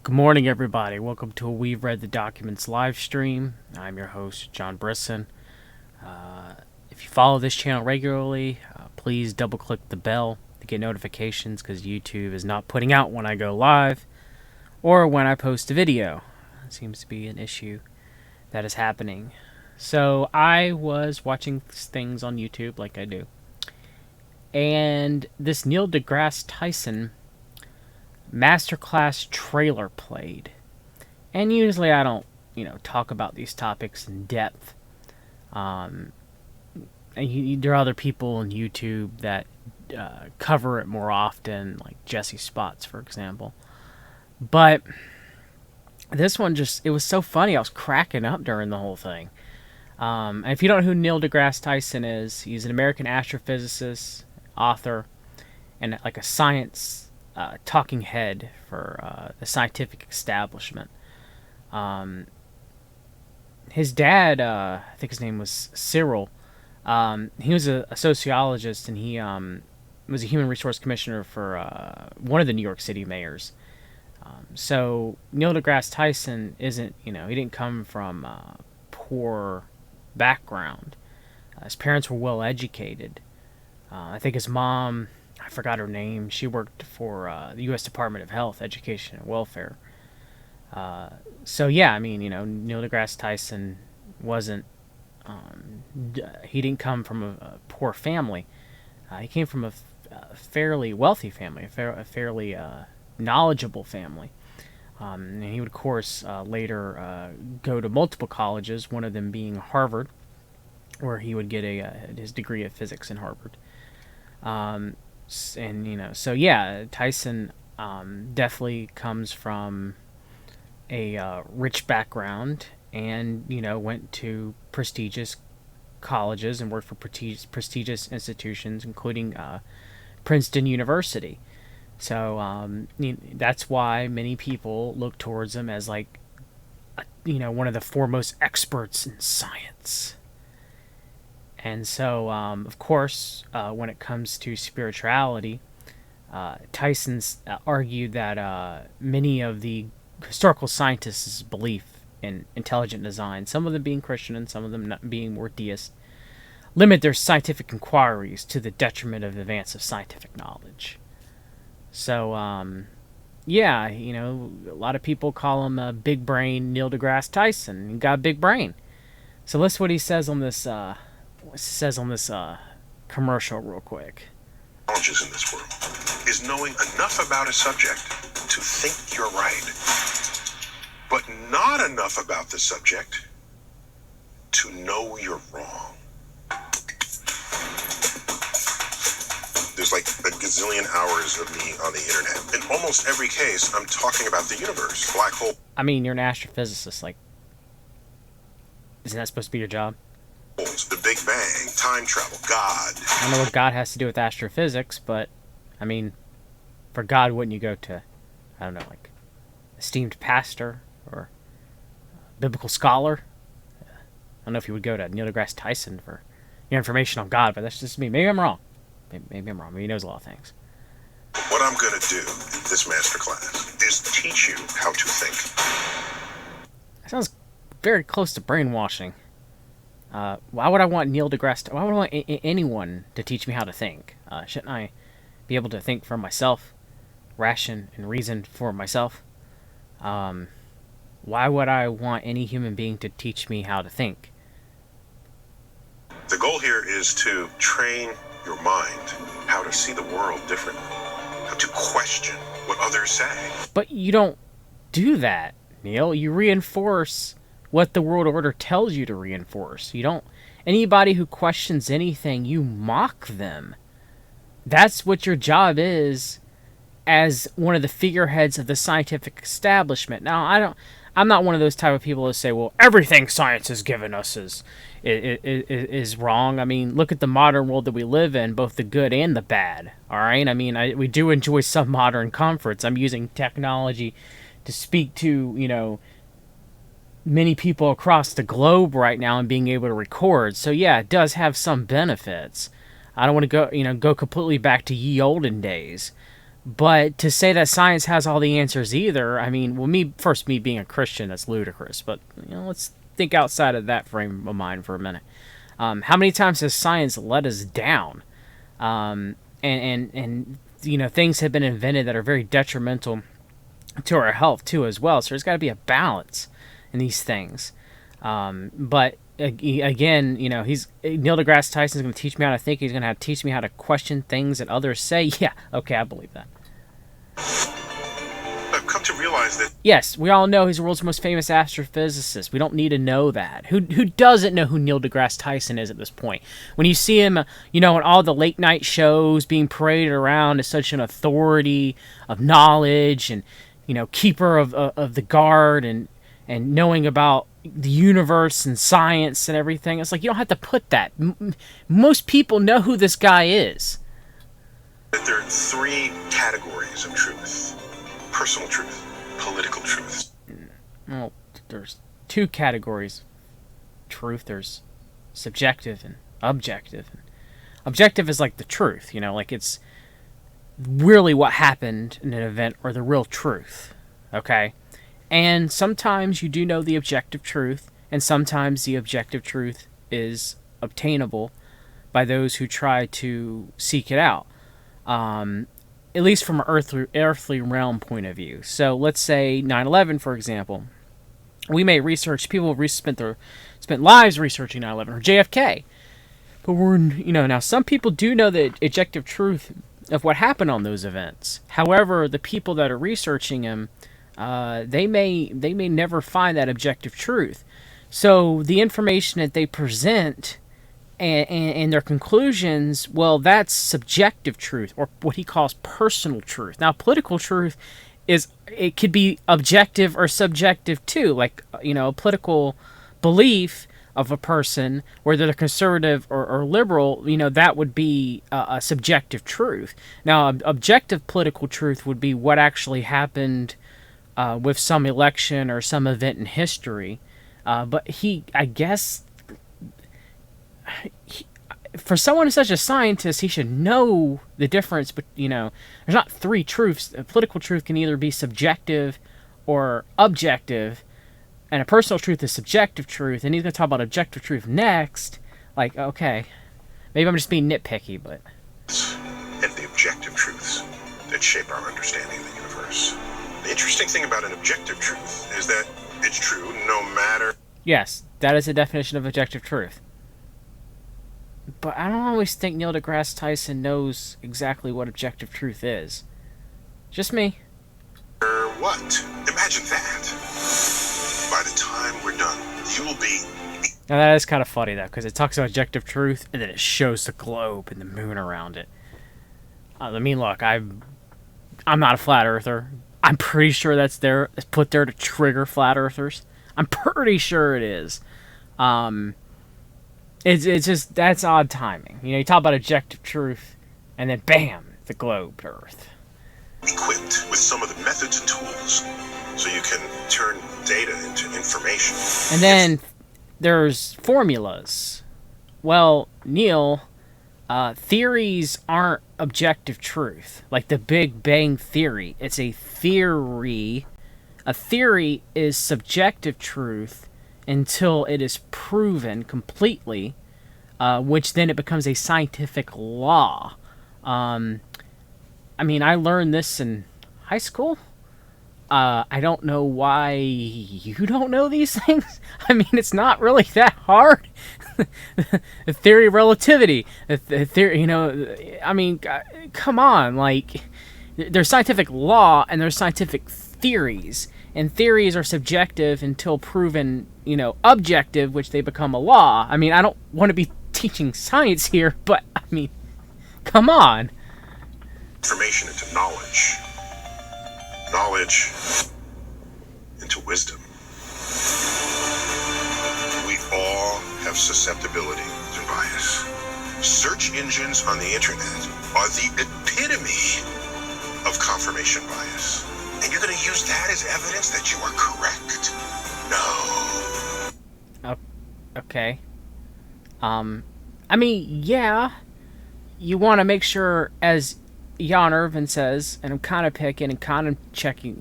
Good morning, everybody. Welcome to a We've Read the Documents live stream. I'm your host, John Brisson. If you follow this channel regularly, please double-click the bell to get notifications because YouTube is not putting out when I go live or when I post a video. It seems to be an issue that is happening. So I was watching things on YouTube like I do, and this Neil deGrasse Tyson MasterClass trailer played. And usually I don't, talk about these topics in depth. And there are other people on YouTube that cover it more often, like Jesse Spots, for example. But this one it was so funny. I was cracking up during the whole thing. And if you don't know who Neil deGrasse Tyson is, he's an American astrophysicist, author, and like a science talking head for the scientific establishment. His dad, I think his name was Cyril, he was a sociologist, and he was a human resource commissioner for one of the New York City mayors. So Neil deGrasse Tyson isn't, he didn't come from a poor background. His parents were well educated. I think his mom, I forgot her name. She worked for the U.S. Department of Health, Education, and Welfare. So yeah, Neil deGrasse Tyson wasn't. He didn't come from a poor family. He came from a fairly wealthy family, a fairly knowledgeable family. And he would, of course, later go to multiple colleges. One of them being Harvard, where he would get his degree of physics in Harvard. So yeah, Tyson definitely comes from a rich background, and went to prestigious colleges and worked for prestigious institutions, including Princeton University. So that's why many people look towards him as one of the foremost experts in science. And so, of course, when it comes to spirituality, Tyson's argued that many of the historical scientists' belief in intelligent design, some of them being Christian and some of them not being more deist, limit their scientific inquiries to the detriment of the advance of scientific knowledge. So, yeah, a lot of people call him a big brain Neil deGrasse Tyson. He got a big brain. So listen what he says on this commercial real quick. Challenges in this world is knowing enough about a subject to think you're right, but not enough about the subject to know you're wrong. There's like a gazillion hours of me on the internet. In almost every case, I'm talking about the universe, black hole. You're an astrophysicist. Isn't that supposed to be your job? The Big Bang, time travel, God. I don't know what God has to do with astrophysics, but, for God, wouldn't you go to, esteemed pastor or biblical scholar? I don't know if you would go to Neil deGrasse Tyson for your information on God, but that's just me. Maybe I'm wrong. Maybe I'm wrong. Maybe he knows a lot of things. What I'm going to do in this masterclass is teach you how to think. That sounds very close to brainwashing. Why would I want Neil deGrasse? Why would I want anyone to teach me how to think? Shouldn't I be able to think for myself, ration and reason for myself? Why would I want any human being to teach me how to think? The goal here is to train your mind how to see the world differently, how to question what others say. But you don't do that, Neil. You reinforce what the world order tells you to reinforce. You don't. Anybody who questions anything, you mock them. That's what your job is as one of the figureheads of the scientific establishment. Now, I'm not one of those type of people that say, well, everything science has given us is wrong. Look at the modern world that we live in, both the good and the bad. All right? We do enjoy some modern comforts. I'm using technology to speak to, many people across the globe right now and being able to record. So yeah, it does have some benefits. I don't want to go completely back to ye olden days, But to say that science has all the answers either, I mean, well, me being a Christian, that's ludicrous. But let's think outside of that frame of mind for a minute. How many times has science let us down? And things have been invented that are very detrimental to our health too, as well. So there's got to be a balance in these things. But again, he's Neil deGrasse Tyson is going to teach me how to think. He's going to teach me how to question things that others say. Yeah, okay, I believe that. I've come to realize that. Yes, we all know he's the world's most famous astrophysicist. We don't need to know that. Who doesn't know who Neil deGrasse Tyson is at this point? When you see him, on all the late night shows being paraded around as such an authority of knowledge and keeper of the guard and knowing about the universe and science and everything. It's like you don't have to put that. Most people know who this guy is. That there are three categories of truth: personal truth, political truth. Well, there's two categories of truth. There's subjective and objective. Objective is like the truth, like it's really what happened in an event or the real truth, okay? And sometimes you do know the objective truth, and sometimes the objective truth is obtainable by those who try to seek it out, at least from an earthly realm point of view. So let's say 9/11, for example. We may research, people have spent lives researching 9/11 or JFK. But now some people do know the objective truth of what happened on those events. However, the people that are researching them, they may never find that objective truth. So the information that they present and their conclusions, well, that's subjective truth, or what he calls personal truth. Now, political truth it could be objective or subjective too, like a political belief of a person, whether they're conservative or liberal, that would be a subjective truth. Now, objective political truth would be what actually happened with some election or some event in history. But for someone who's such a scientist, he should know the difference. But there's not three truths. A political truth can either be subjective or objective, and a personal truth is subjective truth. And he's going to talk about objective truth next. Like, okay, maybe I'm just being nitpicky, but and the objective truths that shape our understanding of the universe. The interesting thing about an objective truth is that it's true no matter. Yes, that is a definition of objective truth. But I don't always think Neil deGrasse Tyson knows exactly what objective truth is. Just me. What? Imagine that. By the time we're done, you will be. Now that is kind of funny though, because it talks about objective truth and then it shows the globe and the moon around it. I mean, look, I'm not a flat earther. I'm pretty sure it's put there to trigger flat earthers. I'm pretty sure it is. It's just, that's odd timing. You talk about objective truth, and then bam, the globe to Earth. Equipped with some of the methods and tools, so you can turn data into information. And then there's formulas. Well, Neil, theories aren't objective truth. Like the Big Bang Theory, it's a theory. A theory is subjective truth until it is proven completely, which then it becomes a scientific law. I mean, I learned this in high school. I don't know why you don't know these things. I mean, it's not really that hard. The theory of relativity, the theory, I mean, come on, like, there's scientific law and there's scientific theories. And theories are subjective until proven, objective, which they become a law. I mean, I don't want to be teaching science here, but, I mean, come on. Information into knowledge. Knowledge into wisdom. We all have susceptibility to bias. Search engines on the internet are the epitome of confirmation bias. And you're going to use that as evidence that you are correct? No. Okay. I mean, yeah. You want to make sure as Jan Irvin says, and I'm kind of picking and kind of checking,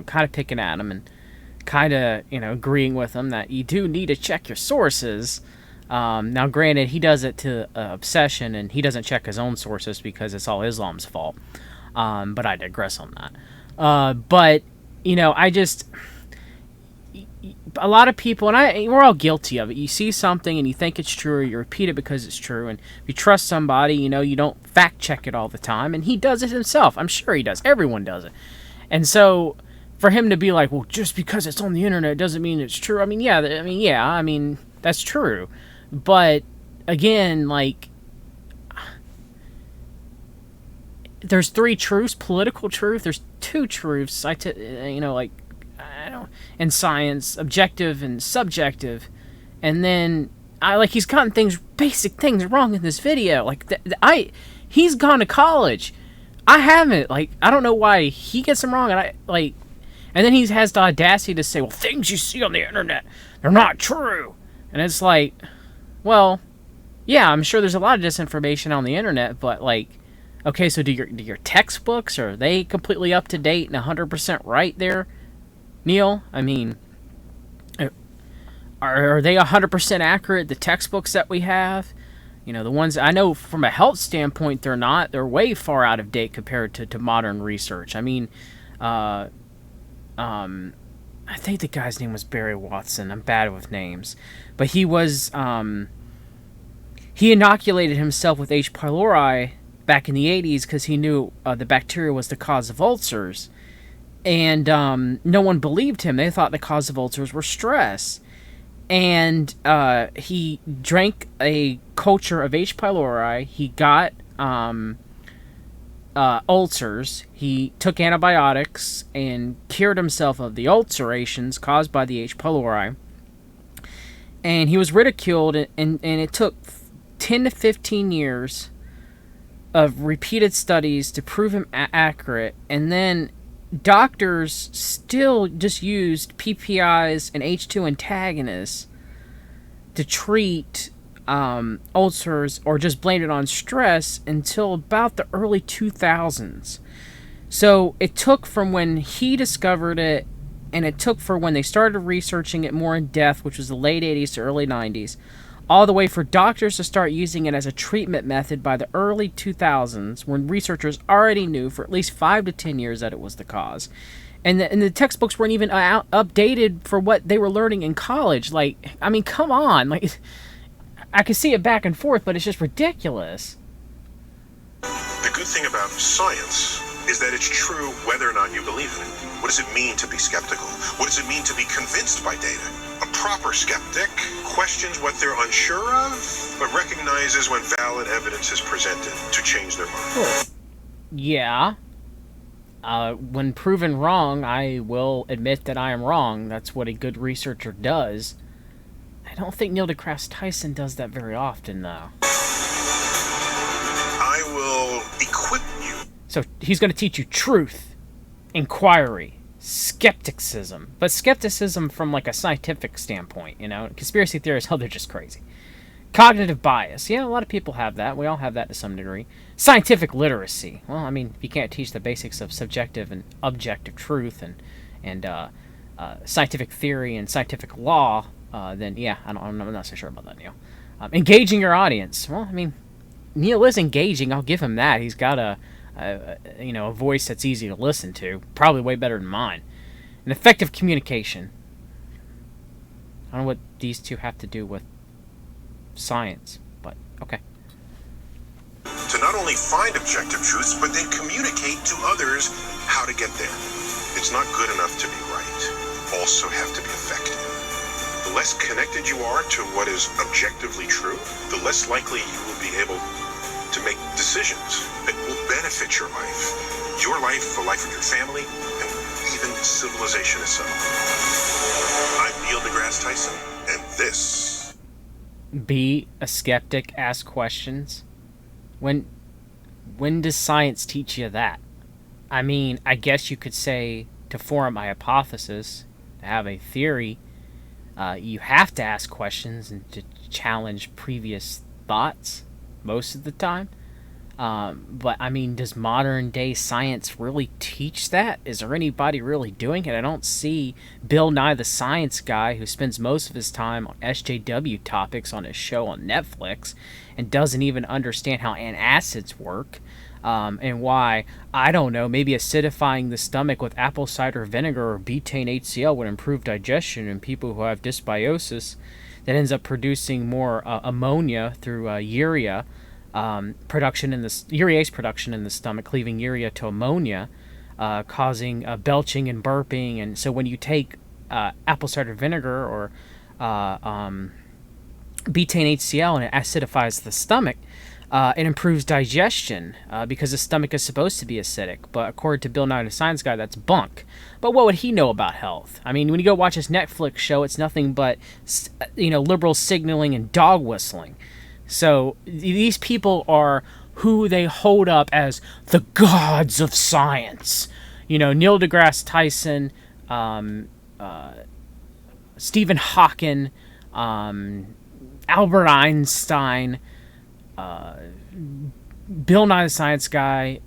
kind of picking at him and kind of, agreeing with him that you do need to check your sources. Now, granted, he does it to obsession, and he doesn't check his own sources because it's all Islam's fault. But I digress on that. But I just, a lot of people, and we're all guilty of it. You see something and you think it's true, or you repeat it because it's true, and if you trust somebody, you don't fact check it all the time, and he does it himself. I'm sure he does. Everyone does it. And so, for him to be like, well, just because it's on the internet doesn't mean it's true. I mean, that's true. But, again, like, there's 3 truths: political truth, there's 2 truths, in science, objective and subjective. And then, he's gotten basic things wrong in this video. He's gone to college. I haven't. I don't know why he gets them wrong, and then he has the audacity to say, well, things you see on the internet, they're not true. And it's like, well, yeah, I'm sure there's a lot of disinformation on the internet, but, okay, so do your textbooks, are they completely up to date and 100% right there, Neil? I mean, are they 100% accurate, the textbooks that we have? The ones I know from a health standpoint, they're not. They're way far out of date compared to modern research. I mean, I think the guy's name was Barry Watson. I'm bad with names. But he was, he inoculated himself with H. pylori back in the 80s because he knew the bacteria was the cause of ulcers. And no one believed him. They thought the cause of ulcers were stress. And he drank a culture of H. pylori. He got ulcers. He took antibiotics and cured himself of the ulcerations caused by the H. pylori. And he was ridiculed, and it took 10 to 15 years of repeated studies to prove him accurate. And then doctors still just used PPIs and H2 antagonists to treat ulcers, or just blamed it on stress, until about the early 2000s. So it took from when he discovered it, and it took for when they started researching it more in depth, which was the late 80s to early 90s, all the way for doctors to start using it as a treatment method by the early 2000s, when researchers already knew for at least 5 to 10 years that it was the cause. And the textbooks weren't even updated for what they were learning in college. Come on. I can see it back and forth, but it's just ridiculous. The good thing about science is that it's true whether or not you believe in it. What does it mean to be skeptical? What does it mean to be convinced by data? A proper skeptic questions what they're unsure of, but recognizes when valid evidence is presented to change their mind. Cool. Yeah. When proven wrong, I will admit that I am wrong. That's what a good researcher does. I don't think Neil deGrasse Tyson does that very often, though. I will equip you. So he's going to teach you truth, inquiry, skepticism. But skepticism from a scientific standpoint, Conspiracy theorists, they're just crazy. Cognitive bias. Yeah, a lot of people have that. We all have that to some degree. Scientific literacy. Well, if you can't teach the basics of subjective and objective truth and scientific theory and scientific law, then yeah, I'm not so sure about that, Neil. Engaging your audience. Well, Neil is engaging. I'll give him that. He's got a voice that's easy to listen to. Probably way better than mine. And effective communication. I don't know what these two have to do with science, but okay. To not only find objective truths, but then communicate to others how to get there. It's not good enough to be right. Also have to be effective. The less connected you are to what is objectively true, the less likely you will be able to make decisions that will benefit your life, the life of your family, and even civilization itself. I'm Neil deGrasse Tyson, and this. Be a skeptic, ask questions. When does science teach you that? I guess you could say to form a hypothesis, to have a theory, you have to ask questions and to challenge previous thoughts most of the time. But I mean, does modern day science really teach that? Is there anybody really doing it? I don't see Bill Nye the Science Guy, who spends most of his time on SJW topics on his show on Netflix and doesn't even understand how antacids work. And why, I don't know, maybe acidifying the stomach with apple cider vinegar or betaine HCl would improve digestion in people who have dysbiosis that ends up producing more ammonia through urea production in the urease production in the stomach, cleaving urea to ammonia, causing belching and burping. And so when you take apple cider vinegar or betaine HCl and it acidifies the stomach, it improves digestion because the stomach is supposed to be acidic. But according to Bill Nye the Science Guy, that's bunk. But what would he know about health? I mean, when you go watch his Netflix show, it's nothing but liberal signaling and dog whistling. So these people are who they hold up as the gods of science. Neil deGrasse Tyson, Stephen Hawking, Albert Einstein, Bill Nye the Science Guy.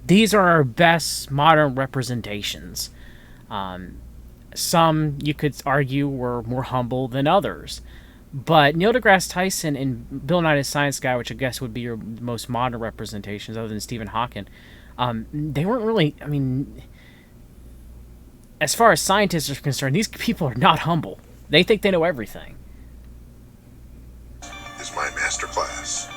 These are our best modern representations. Some, you could argue, were more humble than others. But Neil deGrasse Tyson and Bill Nye the Science Guy, which I guess would be your most modern representations other than Stephen Hawking, they weren't really, as far as scientists are concerned, these people are not humble. They think they know everything. Is my MasterClass.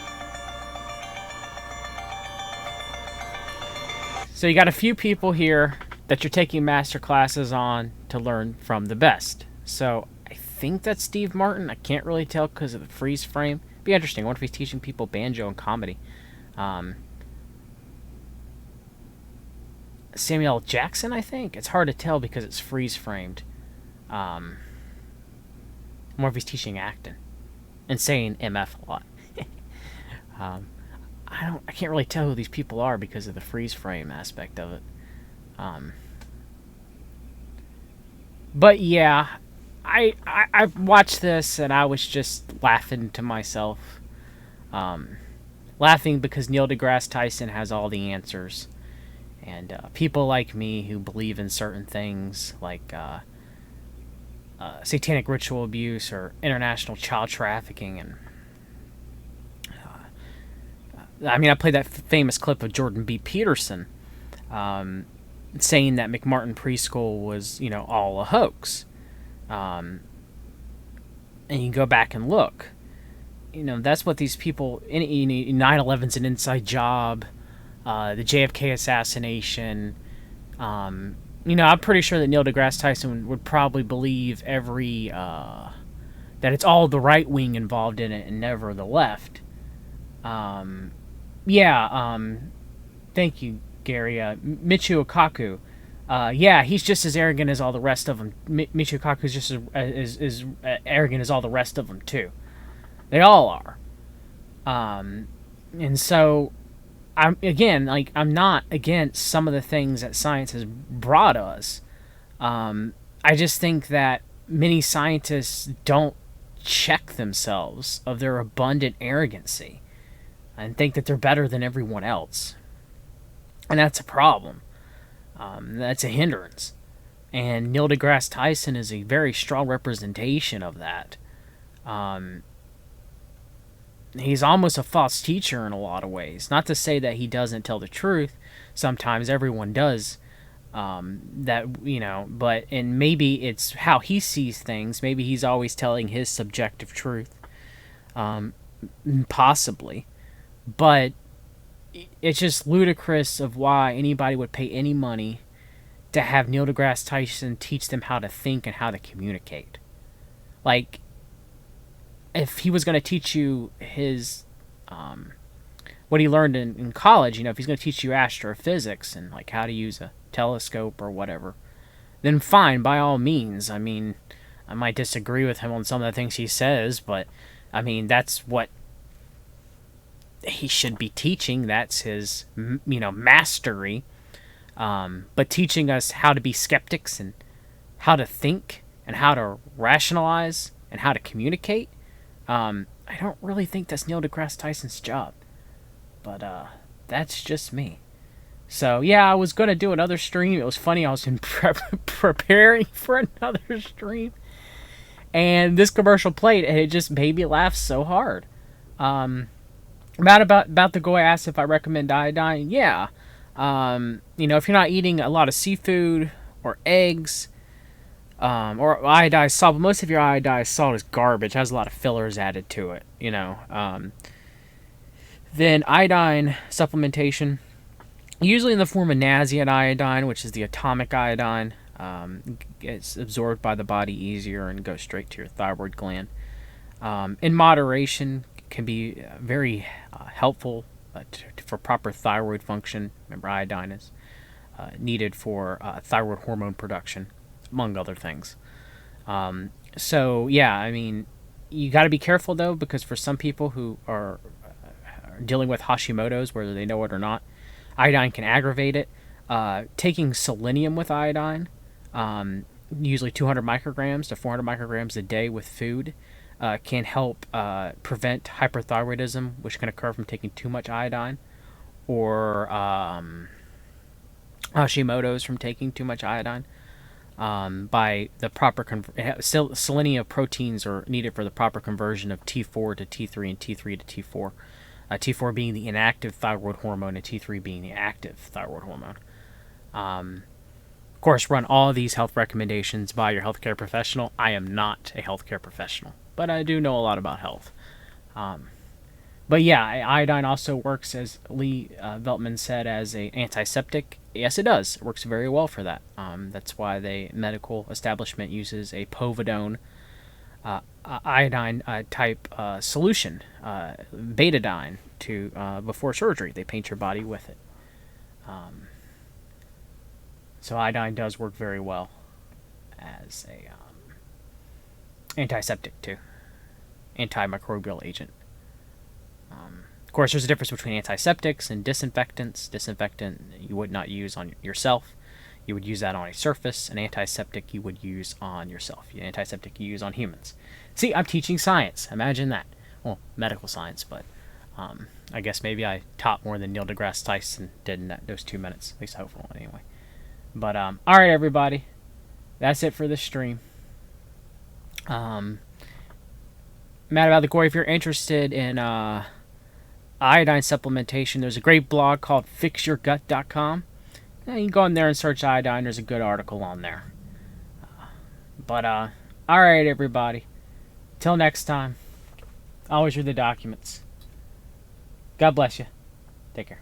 So you got a few people here that you're taking master classes on to learn from the best. So I think that's Steve Martin. I can't really tell because of the freeze frame. Be interesting. I wonder if he's teaching people banjo and comedy. Samuel Jackson, I think. It's hard to tell because it's freeze framed. More if he's teaching acting and saying MF a lot. I can't really tell who these people are because of the freeze frame aspect of it. But yeah, I watched this and I was just laughing to myself. Laughing because Neil deGrasse Tyson has all the answers. And people like me who believe in certain things like satanic ritual abuse or international child trafficking. And I played that famous clip of Jordan B. Peterson saying that McMartin Preschool was, all a hoax. And you can go back and look. That's what these people... 9/11's an inside job. The JFK assassination. I'm pretty sure that Neil deGrasse Tyson would probably believe that it's all the right wing involved in it and never the left. Thank you, Gary. Michio Kaku. He's just as arrogant as all the rest of them. Michio Kaku is just as arrogant as all the rest of them, too. They all are. And so, I'm not against some of the things that science has brought us. I just think that many scientists don't check themselves of their abundant arrogancy and think that they're better than everyone else. And that's a problem. That's a hindrance. And Neil deGrasse Tyson is a very strong representation of that. He's almost a false teacher in a lot of ways. Not to say that he doesn't tell the truth. Sometimes everyone does. But maybe it's how he sees things. Maybe he's always telling his subjective truth. Possibly. But it's just ludicrous of why anybody would pay any money to have Neil deGrasse Tyson teach them how to think and how to communicate. Like, if he was going to teach you his, what he learned in college, if he's going to teach you astrophysics and, like, how to use a telescope or whatever, then fine, by all means. I might disagree with him on some of the things he says, but, that's what he should be teaching. That's his, mastery. But teaching us how to be skeptics and how to think and how to rationalize and how to communicate, I don't really think that's Neil deGrasse Tyson's job. But that's just me. So yeah, I was gonna do another stream. It was funny. I was in preparing for another stream, and this commercial played, and it just made me laugh so hard. About the guy asked if I recommend iodine. Yeah, if you're not eating a lot of seafood or eggs, or iodized salt, but most of your iodized salt is garbage. It has a lot of fillers added to it. Then iodine supplementation, usually in the form of Nazianide iodine, which is the atomic iodine. It's absorbed by the body easier and goes straight to your thyroid gland. In moderation, can be very helpful for proper thyroid function. Remember, iodine is needed for thyroid hormone production, among other things. So, yeah, I mean, you got to be careful, though, because for some people who are dealing with Hashimoto's, whether they know it or not, iodine can aggravate it. Taking selenium with iodine, usually 200 micrograms to 400 micrograms a day with food, can help prevent hyperthyroidism, which can occur from taking too much iodine, or Hashimoto's from taking too much iodine. By the proper selenium proteins are needed for the proper conversion of T4 to T3 and T3 to T4. T4 being the inactive thyroid hormone and T3 being the active thyroid hormone. Of course, run all of these health recommendations by your healthcare professional. I am not a healthcare professional, but I do know a lot about health. But yeah, iodine also works, as Lee Veltman said, as an antiseptic. Yes, it does. It works very well for that. That's why the medical establishment uses a povidone iodine type solution, betadine, to before surgery. They paint your body with it. So iodine does work very well as a antiseptic too, antimicrobial agent. Of course, there's a difference between antiseptics and disinfectants. Disinfectant you would not use on yourself. You would use that on a surface. An antiseptic you would use on yourself. An antiseptic you use on humans. See, I'm teaching science. Imagine that. Well, medical science, but I guess maybe I taught more than Neil deGrasse Tyson did in those 2 minutes. At least hopefully, anyway. But, all right, everybody. That's it for this stream. Matt About the Gory, if you're interested in iodine supplementation, there's a great blog called fixyourgut.com. You can go in there and search iodine. There's a good article on there. All right, everybody. Till next time, always read the documents. God bless you. Take care.